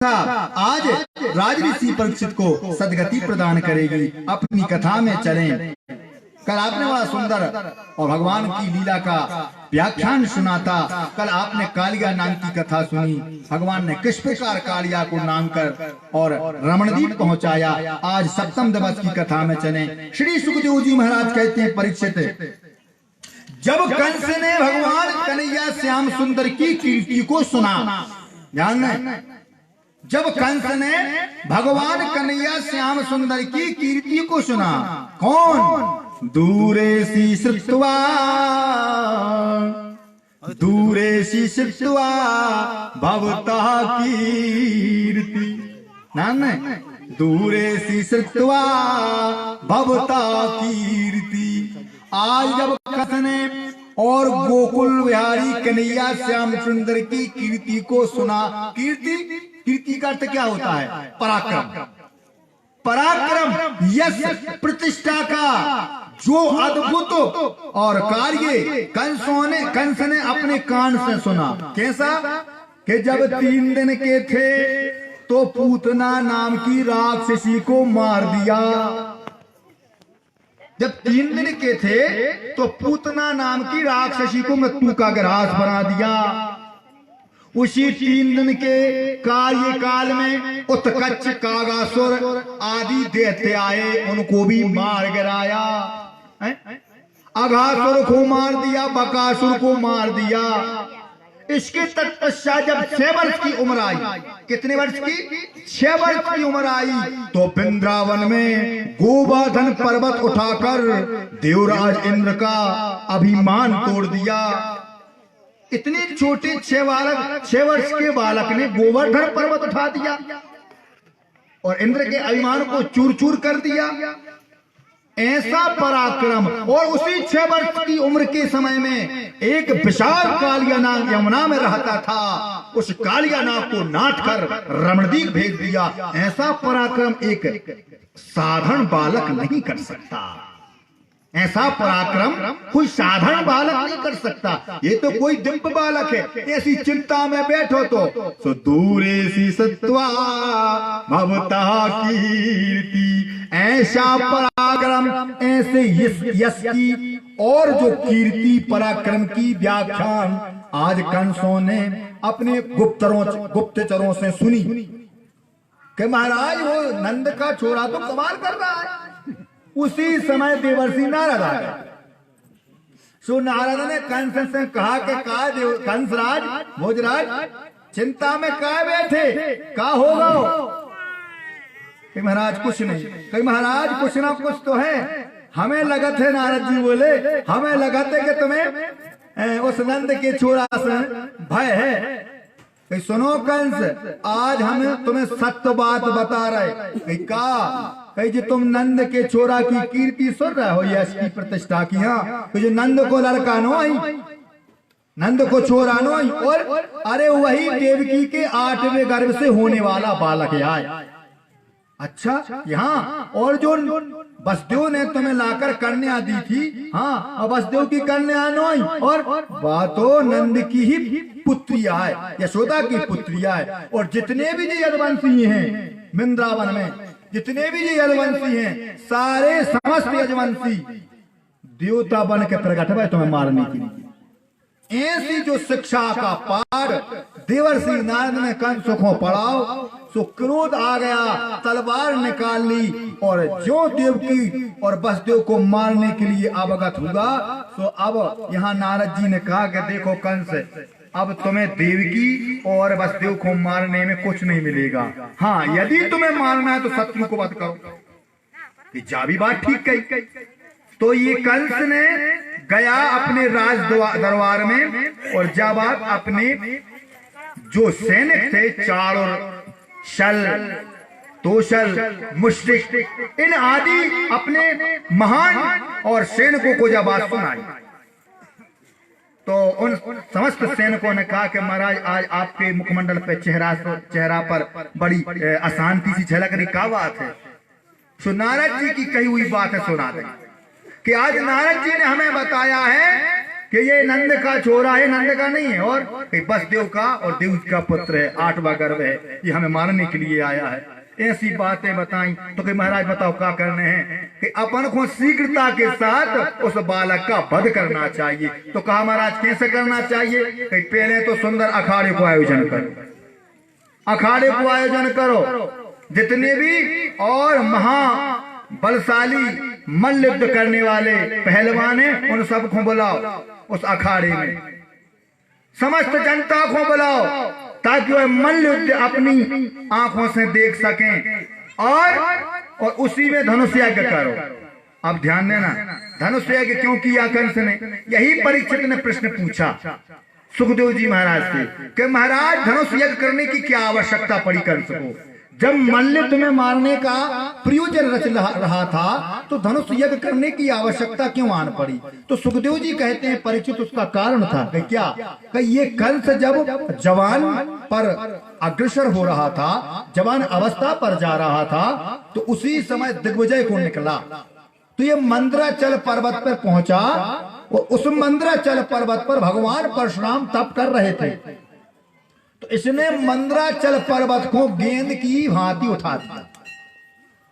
कथा आज राजऋषि परीक्षित को सदगति प्रदान करेगी। अपनी कथा में चलें। कल आपने बड़ा सुंदर और भगवान की लीला का व्याख्यान सुना था। कल आपने कालिया नाम की कथा सुनी। भगवान ने किस प्रकार कालिया को नाम कर और रमणदीप पहुंचाया। आज सप्तम दिवस की कथा में चलें। श्री सुखदेव जी महाराज कहते हैं, परीक्षित, जब कंस ने भगवान कन्हैया श्याम सुंदर की कीर्ति को सुना, ध्यान है, जब कंस ने भगवान कन्हैया श्याम सुंदर की कीर्ति को सुना, कौन? दूरेसी श्रुत्वा भवतः कीर्ति, नाम है, दूरेसी श्रुत्वा भवतः कीर्ति। आज जब कंस ने और गोकुल विहारी कन्हैया श्याम सुंदर की कीर्ति को सुना, कीर्ति का अर्थ क्या होता है? पराक्रम। पराक्रम, यश, प्रतिष्ठा का जो अद्भुत और कार्य कंस ने अपने कान से सुना। कैसा? कि जब 3 दिन के थे तो पूतना नाम की राक्षसी को मार दिया। जब 3 दिन के थे तो पूतना नाम की राक्षसी को मृत्यु का ग्रास बना दिया। उसी 3 दिन के कार्यकाल में उत्कच, कागासुर आदि दैत्य आए, उनको भी मार गिराया। अघासुर को मार दिया, बकासुर को मार दिया। इसके तत्पश्चात जब 6 वर्ष की उम्र आई, कितने वर्ष की? 6 वर्ष की उम्र आई, तो वृंदावन में गोवर्धन पर्वत उठाकर देवराज इंद्र का अभिमान तोड़ दिया। इतने छोटे 6 वर्ष के बालक ने गोवर्धन पर्वत उठा दिया और इंद्र के अभिमान को चूर चूर कर दिया। ऐसा पराक्रम। और उसी 6 वर्ष की उम्र के समय में एक विशाल कालिया नाग यमुना में रहता था। उस कालिया नाग को नाट कर रमणदीप भेज दिया। ऐसा पराक्रम एक साधारण बालक नहीं कर सकता। ऐसा पराक्रम कोई साधारण बालक नहीं कर सकता। ये तो कोई दिव्य बालक है। ऐसी चिंता में बैठो तो दूरेसी सत्वा भवतः कीर्ति। ऐसा पराक्रम, ऐसे यश की और जो कीर्ति पराक्रम की व्याख्यान आज कंसों ने अपने गुप्तचरों से सुनी कि महाराज वो नंद का छोरा तो कमाल कर रहा है। उसी समय देवर्षि नारद आ गए। सो नारद ने कंस से कहा कि कंसराज, भोजराज, चिंता में क्या बैठे, क्या होगा? कि महाराज कुछ नहीं। कहीं महाराज कुछ ना कुछ तो है। हमें लगत है, नारद जी बोले, हमें लगत है कि तुम्हें उस नंद के छोरा से भय है। कहीं सुनो कंस, आज हम तुम्हें सत्य बात बता रहे। कहीं जो तुम नंद के छोरा की कीर्ति सुन रहे हो, यश की प्रतिष्ठा की, हाँ, तो जो नंद को लड़का नो आई, नंद को छोरा नो आई, और अरे वही देवकी के 8वें गर्भ से होने वाला बालक आए। अच्छा, यहाँ और जो वसुदेव ने तुम्हें लाकर कन्या दी थी, हाँ, और वसुदेव की कन्या नो आई, और बातो नंद की ही पुत्री आए, यशोदा की पुत्री आए। और जितने भी जी यदुवंशी हैं वृंदावन में, जितने भी जी यदुवंशी हैं, सारे समस्त यदुवंशी देवता बन के प्रकट हुए तुम्हें मारने के लिए। ऐसी जो शिक्षा का पाठ देवर्षि नारद ने कंस को पढ़ाओ, सो क्रोध आ गया, तलवार निकाल ली और जो देवकी और वसुदेव को मारने के लिए अवगत हुआ। तो अब यहाँ नारद जी ने कहा कि देखो कंस, अब तुम्हें देवकी और वसुदेव को मारने में कुछ नहीं मिलेगा। हाँ, यदि तुम्हें मारना है तो शत्रु को वध करो। जा भी बात ठीक कही। तो ये कंस ने गया अपने राज दरबार में, और जब अपने जो सैनिक थे, चाणूर, शल, तोशल, मुश्रिक, इन आदि अपने महान और सैनिकों को जब बात सुनाई, तो उन समस्त सैनिकों ने कहा कि महाराज, आज आपके मुखमंडल पे चेहरा पर बड़ी अशांति सी झलक रही, क्या बात है? सो नारद जी की कही हुई बात है, सुना दें कि आज नारद जी ने हमें बताया है कि ये नंद का छोरा है, नंद का नहीं है, और वसुदेव का और देव का पुत्र है, 8वां गर्भ है, ये हमें मारने के लिए आया है। ऐसी बातें बताई तो कि महाराज बताओ क्या करने हैं कि अपन को शीघ्रता के साथ उस बालक का वध करना चाहिए। तो कहा महाराज कैसे करना चाहिए कि पहले तो सुंदर अखाड़े को आयोजन करो, अखाड़े को आयोजन करो, जितने भी और महा बलशाली मल्ल युद्ध करने वाले पहलवान हैं उन सबको बुलाओ उस अखाड़े में, समस्त जनता को बुलाओ ताकि वह मल्ल युद्ध अपनी आंखों से देख सकें और उसी में धनुष यज्ञ करो। अब ध्यान देना, धनुष यज्ञ क्यों किया कंस ने, यही परीक्षित ने प्रश्न पूछा सुखदेव जी महाराज से कि महाराज धनुष यज्ञ करने की क्या आवश्यकता पड़ी कंस को, जब मल्ल तुम्हें मारने का प्रयोजन रच रहा था तो धनुष यज्ञ करने की आवश्यकता क्यों आन पड़ी। तो सुखदेव जी कहते हैं परीक्षित उसका कारण था कि क्या कि ये कंस जब जवान पर अग्रसर हो रहा था, जवान अवस्था पर जा रहा था, तो उसी समय दिग्विजय को निकला तो ये मंदराचल पर्वत पर पहुंचा और उस मंदराचल पर्वत पर भगवान परशुराम तप कर रहे थे। तो इसने मंदराचल पर्वत को गेंद की भांति उठा दिया,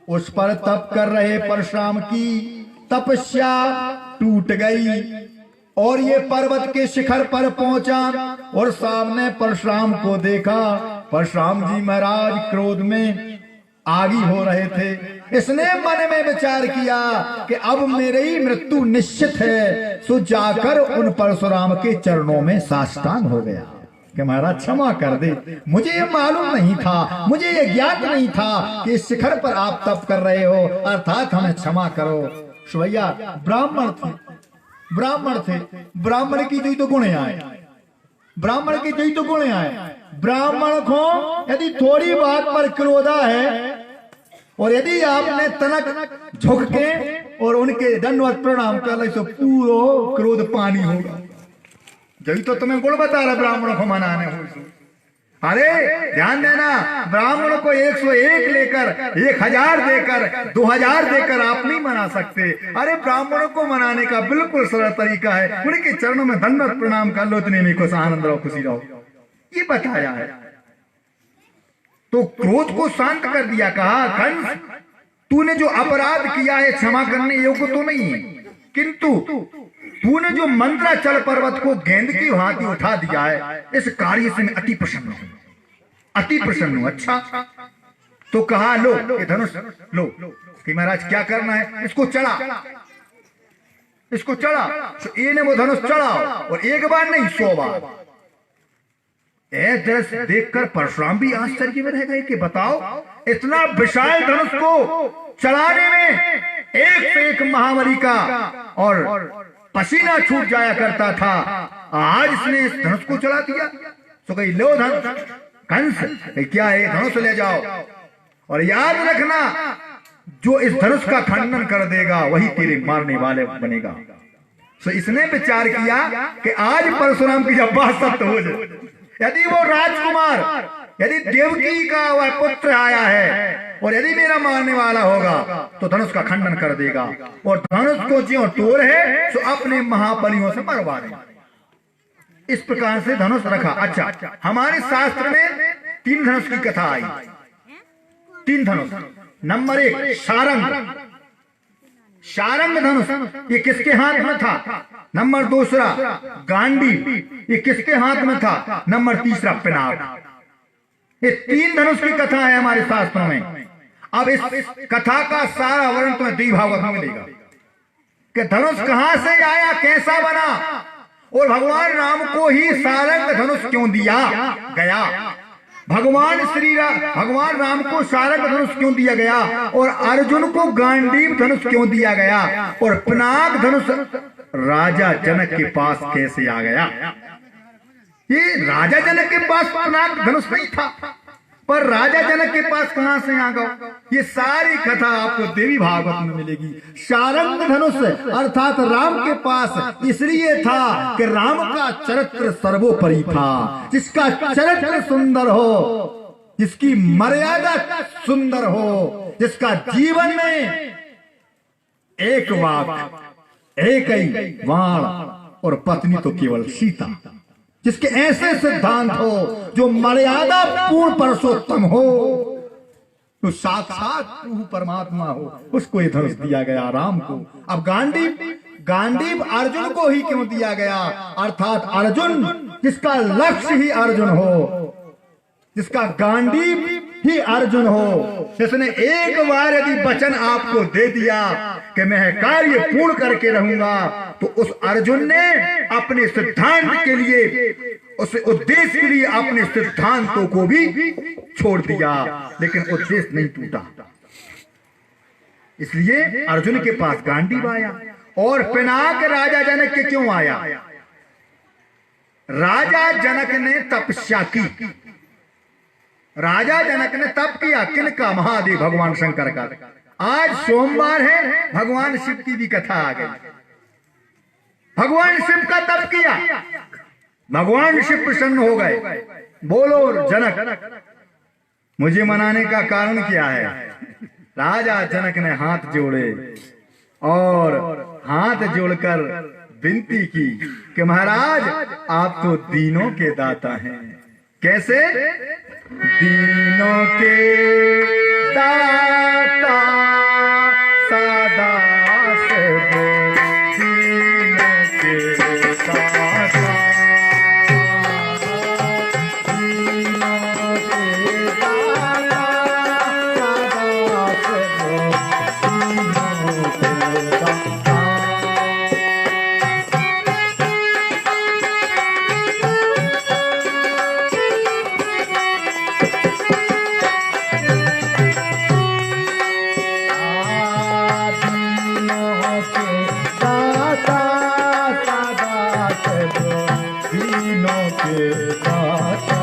उस पर तप कर रहे परशुराम की तपस्या टूट गई और ये पर्वत के शिखर पर पहुंचा और सामने परशुराम को देखा। परशुराम जी महाराज क्रोध में आगी हो रहे थे। इसने मन में विचार किया कि अब मेरी मृत्यु निश्चित है, सो जाकर उन परशुराम के चरणों में साष्टांग हो गया कि महाराज क्षमा कर दे, मुझे ये मालूम नहीं था, मुझे ये ज्ञात नहीं था कि इस शिखर पर आप तप कर रहे हो, अर्थात हमें क्षमा करो। भैया ब्राह्मण थे, ब्राह्मण की जो तो गुण आए, ब्राह्मण की जो तो गुण आए। ब्राह्मण को यदि थोड़ी बात पर क्रोधा है और यदि आपने तनक झुक के और उनके दंडवत प्रणाम कर ले तो पूरा क्रोध पानी होगा। जब तो तुम्हें गुण बता रहा ब्राह्मणों को मनाने हो। अरे ध्यान देना, ब्राह्मणों को 101 लेकर 1000 देकर 2000 देकर आप नहीं मना सकते। अरे ब्राह्मणों को मनाने का बिल्कुल सरल तरीका है, उनके चरणों में दंडवत प्रणाम कर लो, इतने में खुश आनंद रहो, खुशी रहो, ये बताया है। तो क्रोध को शांत कर दिया, कहा कंस तूने जो अपराध किया है क्षमा करने योग्य तो नहीं है, किंतु तूने जो मंदराचल पर्वत को गेंद की भांति उठा दिया है, इस कार्य से मैं अति प्रसन्न हूं, अति प्रसन्न हूं। अच्छा, तो कहा लो ये धनुष लो कि महाराज क्या करना है, इसको चढ़ा, इसको चढ़ा। तो ये ने वो धनुष चढ़ाओ और एक बार नहीं 100 बार। दृश्य देखकर परशुराम भी आश्चर्य में रह गए कि बताओ इतना विशाल धनुष को चढ़ाने में एक से एक महाबली का और पसीना छूट जाया करता था, आज इसने इस धनुष को चढ़ा दिया। तो कही लो धनुष, कंस क्या है, धनुष ले जाओ और याद रखना जो इस धनुष का खंडन कर देगा वही तेरे मारने वाले बनेगा। तो इसने विचार किया कि आज परशुराम की जब बात सत्य हो जाए, यदि वो राजकुमार, यदि देवकी का वह पुत्र आया है और यदि मेरा मारने वाला होगा तो धनुष का खंडन कर देगा और धनुष को जो तोड़ है तो अपने महाबलियों से मरवा देगा। इस प्रकार से धनुष रखा। अच्छा, हमारे शास्त्र में 3 धनुष की कथा आई, 3 धनुष। नंबर 1 सारंग, सारंग धनुष ये किसके हाथ में था। नंबर 2 गांडीव, ये किसके हाथ में था। नंबर 3 पिनाक। ये 3 धनुष की कथा है हमारे शास्त्रों में। अब इस कथा का सारा वर्णन तुम्हें द्विभागवत में मिलेगा कि धनुष कहां से आया, कैसा बना और भगवान राम को ही सारंग धनुष क्यों दिया गया, भगवान राम को सारंग धनुष क्यों दिया गया और अर्जुन को गांडीव धनुष क्यों दिया गया और पिनाक धनुष राजा जनक के पास कैसे आ गया। ये राजा जनक के पास पिनाक धनुष नहीं था, पर राजा जनक के पास कहां से आ गया। ये सारी कथा आपको देवी भागवत में मिलेगी। सारंग धनुष अर्थात राम के पास इसलिए था कि राम का चरित्र सर्वोपरि था, जिसका चरित्र सुंदर हो, जिसकी मर्यादा सुंदर हो, जिसका जीवन में एक वाक एक ही वाण और पत्नी तो केवल सीता। जिसके ऐसे सिद्धांत हो, जो मर्यादा पूर्ण पुरुषोत्तम हो, तो साक्षात प्रभु परमात्मा हो, उसको ये धनुष दिया गया राम को। अब गांडीव अर्जुन को ही क्यों दिया गया? अर्थात अर्जुन जिसका लक्ष्य ही अर्जुन हो, जिसका गांडीव ही अर्जुन हो, जिसने एक बार यदि वचन आपको दे दिया कि मैं कार्य पूर्ण करके रहूंगा, तो उस अर्जुन ने अपने सिद्धांत के लिए, उस उद्देश्य के लिए अपने सिद्धांतों को भी छोड़ दिया, लेकिन उद्देश्य नहीं टूटा। इसलिए अर्जुन के पास गांडीव आया। और पिनाक राजा जनक के क्यों आया? राजा जनक ने तपस्या की। राजा जनक ने तप किया। किनका? महादेव भगवान शंकर का। आज सोमवार है, भगवान शिव की भी कथा आ गई। भगवान शिव का तप किया, भगवान शिव प्रसन्न हो गए। बोलो जनक, मुझे मनाने का कारण क्या है? राजा जनक ने हाथ जोड़े और हाथ जोड़कर विनती की कि महाराज आप तो दीनों के दाता हैं। कैसे? दीनों के दाता सदा सब दीनों के दाता, दीनों के दाता सदा सब दीनों के दाता।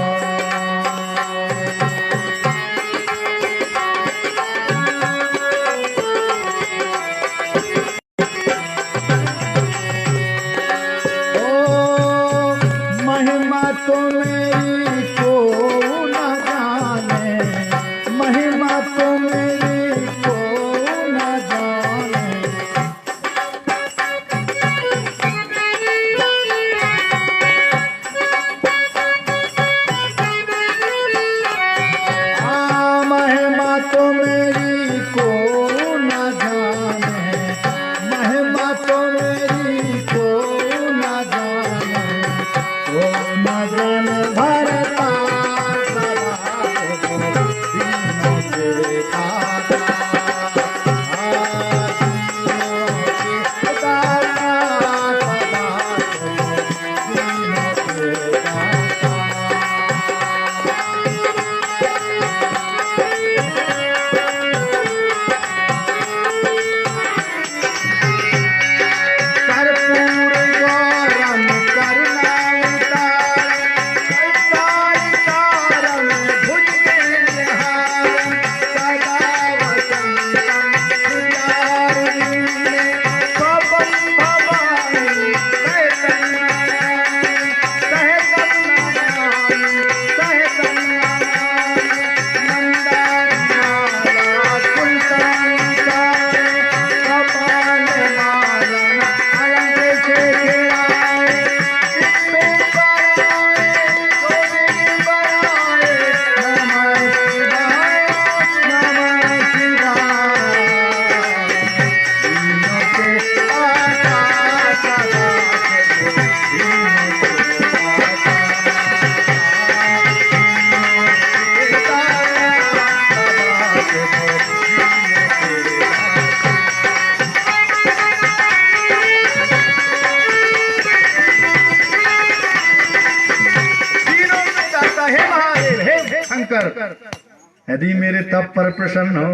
यदि मेरे तप पर प्रसन्न हो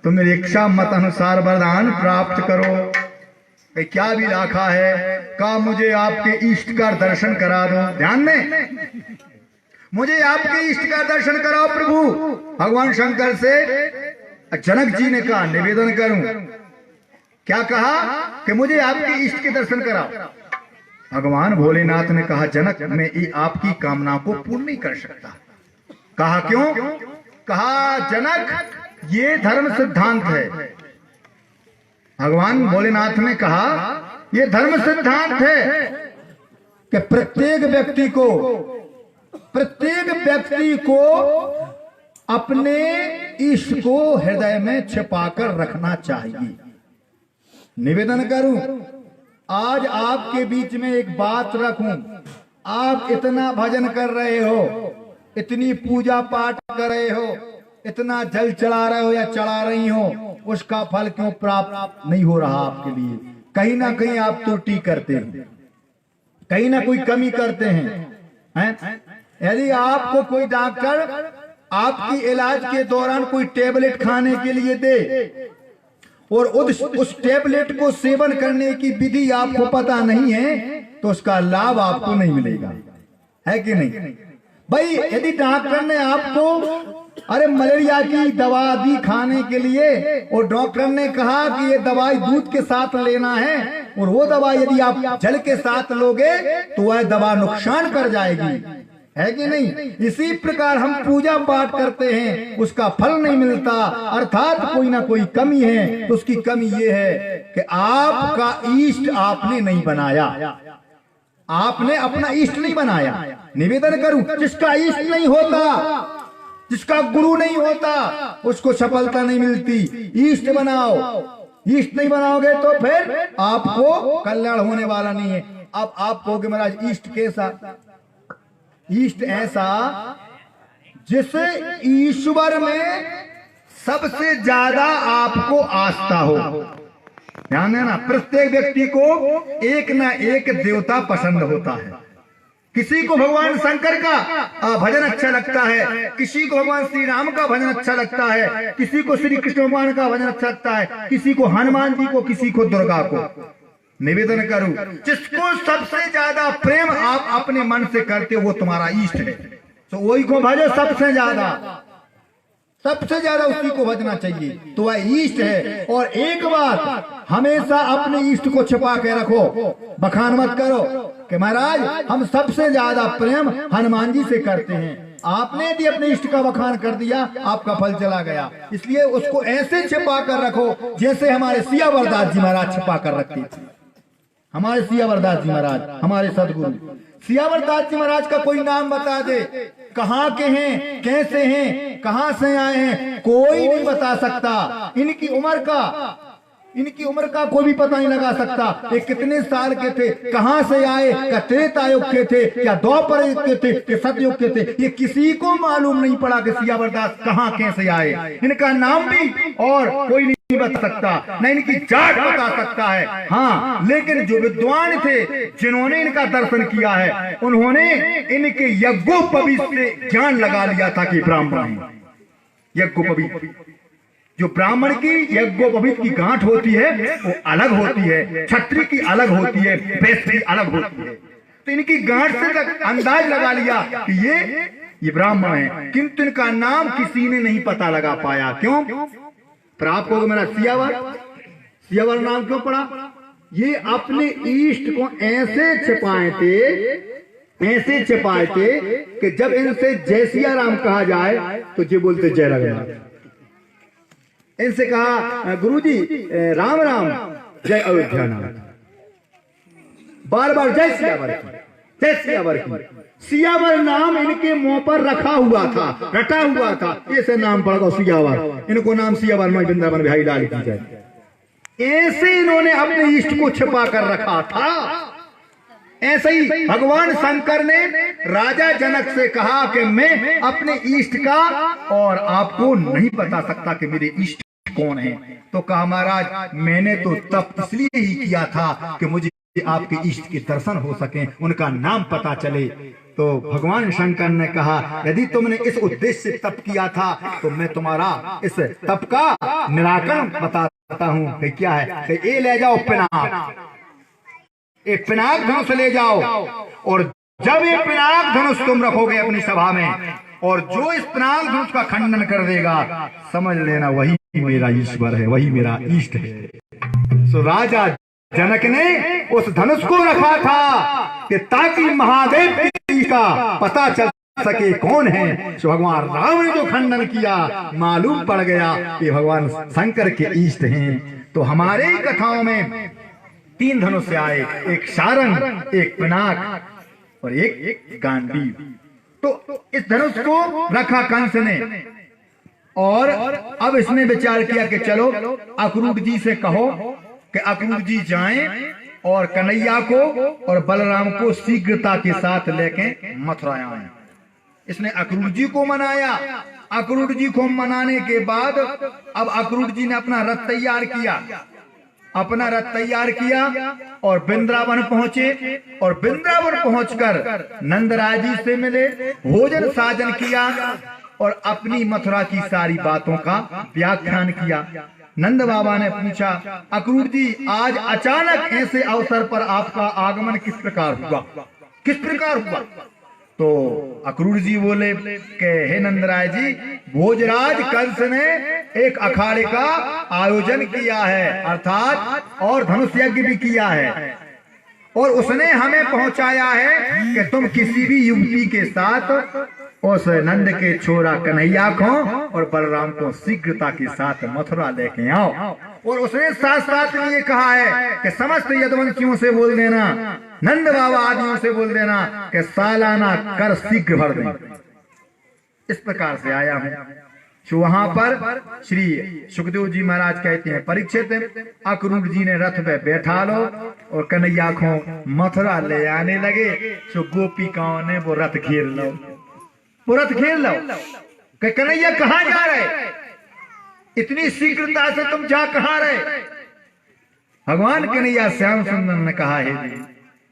तो मेरी इच्छा मत अनुसार वरदान प्राप्त करो। क्या भी राखा है? का मुझे आपके इष्ट का दर्शन करा दो। ध्यान में, मुझे आपके इष्ट का दर्शन कराओ प्रभु। भगवान शंकर से जनक जी ने कहा निवेदन करूं। क्या कहा? कि मुझे आपके इष्ट के दर्शन कराओ। भगवान भोलेनाथ ने कहा जनक मैं आपकी कामना को पूर्ण नहीं कर सकता। कहा क्यों? कहा जनक ये धर्म सिद्धांत है। भगवान भोलेनाथ ने कहा ये धर्म सिद्धांत है कि प्रत्येक व्यक्ति को अपने इष्ट को हृदय में छिपाकर रखना चाहिए। निवेदन करूं, आज आपके बीच में एक बात रखूं, आप इतना भजन कर रहे हो, इतनी पूजा पाठ कर रहे हो, इतना जल चढ़ा रहे हो या चढ़ा रही हो, उसका फल क्यों प्राप्त नहीं हो रहा आपके लिए? कहीं ना कहीं आप त्रुटि करते हैं, कहीं ना कोई कमी करते हैं। यदि आपको कोई डॉक्टर आपकी इलाज के दौरान कोई टेबलेट खाने के लिए दे और उस टेबलेट को सेवन करने की विधि आपको पता नहीं है, तो उसका लाभ आपको नहीं मिलेगा, है कि नहीं भाई? यदि डॉक्टर ने आपको अरे मलेरिया की दवा दी खाने के लिए और डॉक्टर ने कहा कि ये दवाई दूध के साथ लेना है, और वो दवा यदि आप जल के साथ लोगे तो वह दवा नुकसान कर जाएगी, है कि नहीं? इसी प्रकार हम पूजा पाठ करते हैं, उसका फल नहीं मिलता, अर्थात कोई ना कोई कमी है। तो उसकी कमी ये है कि आपका इष्ट आपने नहीं बनाया, आपने अपना इष्ट नहीं बनाया। निवेदन करूं, जिसका इष्ट नहीं होता, जिसका गुरु नहीं होता, उसको सफलता नहीं मिलती। इष्ट बनाओ, इष्ट नहीं बनाओगे तो फिर आपको कल्याण होने वाला नहीं है। अब आप कहोगे महाराज इष्ट कैसा? इष्ट ऐसा जिसे ईश्वर में सबसे ज्यादा आपको आस्था हो। ध्यान देना, प्रत्येक व्यक्ति को एक ना एक देवता पसंद होता है। किसी को भगवान शंकर का भजन अच्छा लगता है, किसी को भगवान श्री राम का भजन अच्छा लगता है, किसी को श्री कृष्ण भगवान का भजन अच्छा लगता है, किसी को हनुमान जी को, किसी को दुर्गा को। निवेदन करूं, जिसको सबसे ज्यादा प्रेम आप अपने मन से करते हो वो तुम्हारा इष्ट है, तो वही को भजो सबसे ज्यादा, सबसे ज्यादा उसी को भजना चाहिए, तो वह इष्ट है। और एक बात, हमेशा अपने इष्ट को छिपा के रखो, बखान मत करो कि महाराज हम सबसे ज्यादा प्रेम हनुमान जी से करते हैं। आपने यदि अपने इष्ट का बखान कर दिया, आपका फल चला गया। इसलिए उसको ऐसे छिपा कर रखो जैसे हमारे सियावरदास जी महाराज छिपा कर रखते थे। हमारे सियावरदास जी महाराज, हमारे सदगुरु सियावरदास जी महाराज का कोई नाम बता दे, कहाँ के हैं, कैसे हैं, कहाँ से आए हैं, कोई नहीं बता सकता। इनकी उम्र का कोई भी पता नहीं लगा सकता। ये कितने साल के थे, कहाँ से आए, क्या त्रेता युग के थे, क्या द्वापर युग के थे, क्या सतयुग के थे, ये किसी को मालूम नहीं पड़ा कि सियावरदास कहाँ कैसे आए। इनका नाम भी और कोई नहीं बता सकता, न इनकी जात बता सकता है। हाँ, लेकिन जो विद्वान थे जिन्होंने इनका दर्शन किया है, उन्होंने इनके यज्ञोपवीत से ज्ञान लगा लिया था कि ब्राह्मण है। यज्ञोपवीत, जो ब्राह्मण की यज्ञोपवीत की गांठ होती है वो अलग होती है, क्षत्रिय की अलग होती है, वैश्य की अलग होती है। तो इनकी गांठ से अंदाज लगा लिया कि ये ब्राह्मण है, किंतु इनका नाम किसी ने नहीं पता लगा पाया। क्यों? पर आपको मेरा सियावर नाम क्यों पड़ा? ये अपने इष्ट को ऐसे छिपाए थे कि जब इनसे जय सिया राम कहा जाए तो जी बोलते जय रघुनाथ। इनसे कहा गुरुजी राम राम, जय अयोध्या नाथ, बार बार जय सियावर की, जय सियावर की। सियावर नाम इनके मुंह पर रखा हुआ था, रटा हुआ था, ऐसे नाम पड़ गया सियावर। इनको नाम सियावर में वृंदावन बिहारी लाल की जय। ऐसे इन्होंने अपने इष्ट को छिपा कर रखा था। ऐसे ही भगवान शंकर ने राजा जनक से कहा कि मैं अपने इष्ट का और आपको नहीं बता सकता कि मेरे इष्ट कौन है। तो कहा महाराज मैंने तो तप इसलिए ही किया था कि मुझे आपके इष्ट के दर्शन हो सके, उनका नाम पता चले। तो भगवान शंकर ने कहा यदि तुमने इस उद्देश्य से तप किया था तो मैं तुम्हारा इस तप का निराकरण बताता हूँ कि क्या है। कि ये ले जाओ पिनाक, एक पिनाक धनुष ले जाओ, और जब ये पिनाक धनुष तुम रखोगे अपनी सभा में, और जो इस पिनाक धनुष का खंडन कर देगा समझ लेना वही मेरा ईश्वर है, वही मेरा इष्ट है। सो राजा जनक ने उस धनुष को रखा था कि ताकि महादेव का पता चल सके कौन है। तो भगवान राम ने जो खंडन किया मालूम पड़ गया कि भगवान शंकर के इष्ट हैं। तो हमारे कथाओं में 3 धनुष आए, एक सारंग, एक पिनाक और एक गांडीव। तो इस धनुष को रखा कंस ने, और अब इसने विचार किया कि चलो अक्रूर जी से कहो कि अक्रूर जी जाएं और कन्हैया को और बलराम को शीघ्रता के साथ लेके मथुरा आए। इसने अक्रूर जी को मनाया। अक्रूर जी को मनाने के बाद अब अक्रूर जी ने अपना रथ तैयार किया, अपना रथ तैयार किया और वृंदावन पहुंचे, और वृंदावन पहुंचकर नंदराज जी से मिले, भोजन साजन किया और अपनी मथुरा की सारी बातों का व्याख्यान किया। नंद बाबा ने पूछा, अक्रूर जी आज अचानक ऐसे अवसर पर आपका आगमन किस प्रकार हुआ, किस प्रकार हुआ? तो अक्रूर जी बोले कि हे नंदराय जी, भोजराज कंस ने एक अखाड़े का आयोजन किया है, अर्थात और धनुष यज्ञ भी किया है, और उसने हमें पहुंचाया है कि तुम किसी भी युवती के साथ उस नंद के छोरा कन्हैया को और बलराम को शीघ्रता के साथ मथुरा लेके आओ। और उसने साथ साथ ये कहा है कि समस्त यदुवंशियों से बोल देना, नंद बाबा आदियों से बोल देना कि सालाना कर शीघ्र भर दें। इस प्रकार से आया हूं। तो वहां पर श्री सुखदेव जी महाराज कहते हैं, परीक्षित अक्रूर जी ने रथ पे बैठा लो और कन्हैया को मथुरा ले आने लगे। तो गोपिकाओं ने वो रथ घेर लो, वो रथ घेर लो कि कन्हैया कहाँ जा रहे, इतनी शीघ्रता से तुम जा कहाँ रहे? भगवान कन्हैया श्याम सुंदर ने कहा, है जी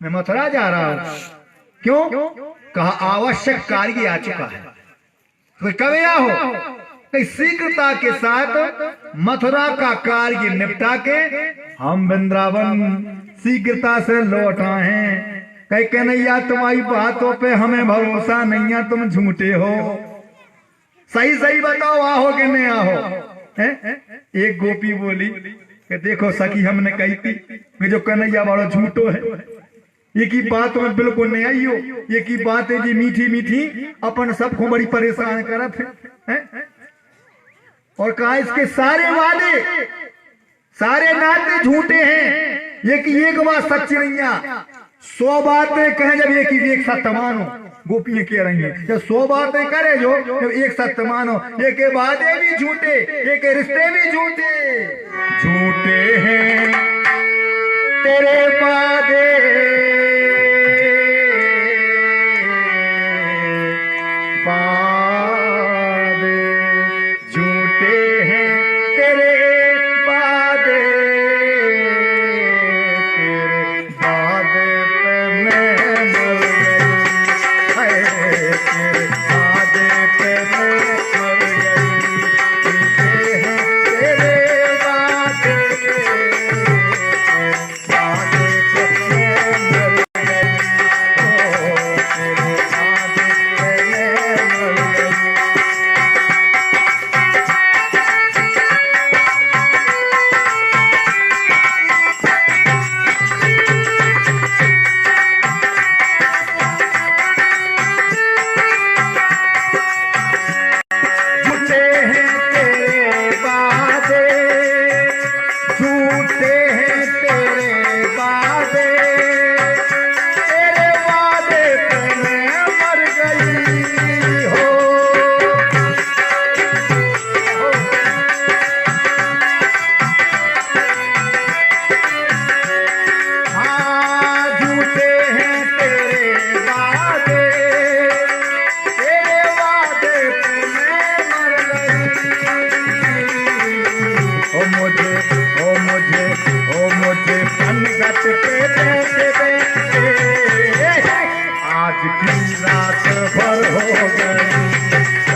मैं मथुरा जा रहा हूं। क्यों? कहा आवश्यक कार्य आ चुका है। तो कब आया हो? शीघ्रता के साथ मथुरा का कार्य निपटा के हम वृंदावन शीघ्रता से लौट आए हैं। कहीं कन्हैया तुम्हारी बातों पे हमें भरोसा नहीं है, तुम झूठे हो, सही सही बताओ आहो कि नहीं आहो? एक गोपी बोली कि देखो सखी, हमने कही थी कि जो कन्हैया बड़ो झूठो है, ये की बात में बिल्कुल नहीं आई हो, ये की बातें जी मीठी मीठी अपन सबको बड़ी परेशान करत है। और कहा इसके सारे वादे सारे नाते झूठे हैं, ये की एक बात सच्ची नहीं है। 100 बातें कहें जब एक सत्य मानो, गोपियां कह रही हैं जब 100 बातें करे जो जब एक सत्य मानो, एक वादे भी झूठे, एक रिश्ते भी झूठे, झूठे हैं तेरे वादे, वादे झूठे हैं तेरे वादे, तेरे वादे पे मैं मर गई, तेरे वादे पे मैं मर गई, झूठे हैं तेरे वादे, वादे पे मैं मर गई, ओ तेरे वादे पे मैं मर गई। झूठे हैं तेरे वादे, झूठे हैं तेरे वादे, तेरे वादे पे मैं मर गई हो। हाँ झूठे हैं तेरे वादे, तेरे वादे पे मैं मर गई। ओ मुझे ओ मुझे ओ मुझे पनघट पे बैठे बैठे आज की रात भर हो गई। ओ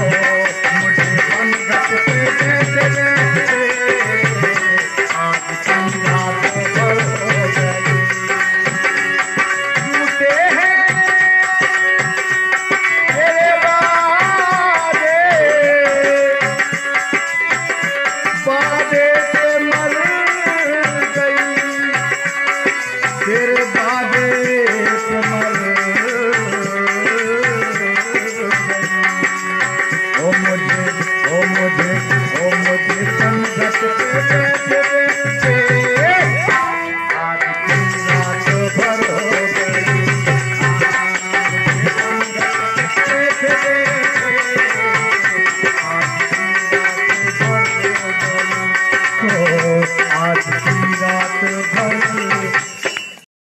मुझे पनघट पे बैठे बैठे आज की रात भर हो गई। झूठे हैं तेरे वादे, वादे पे मर गई। आज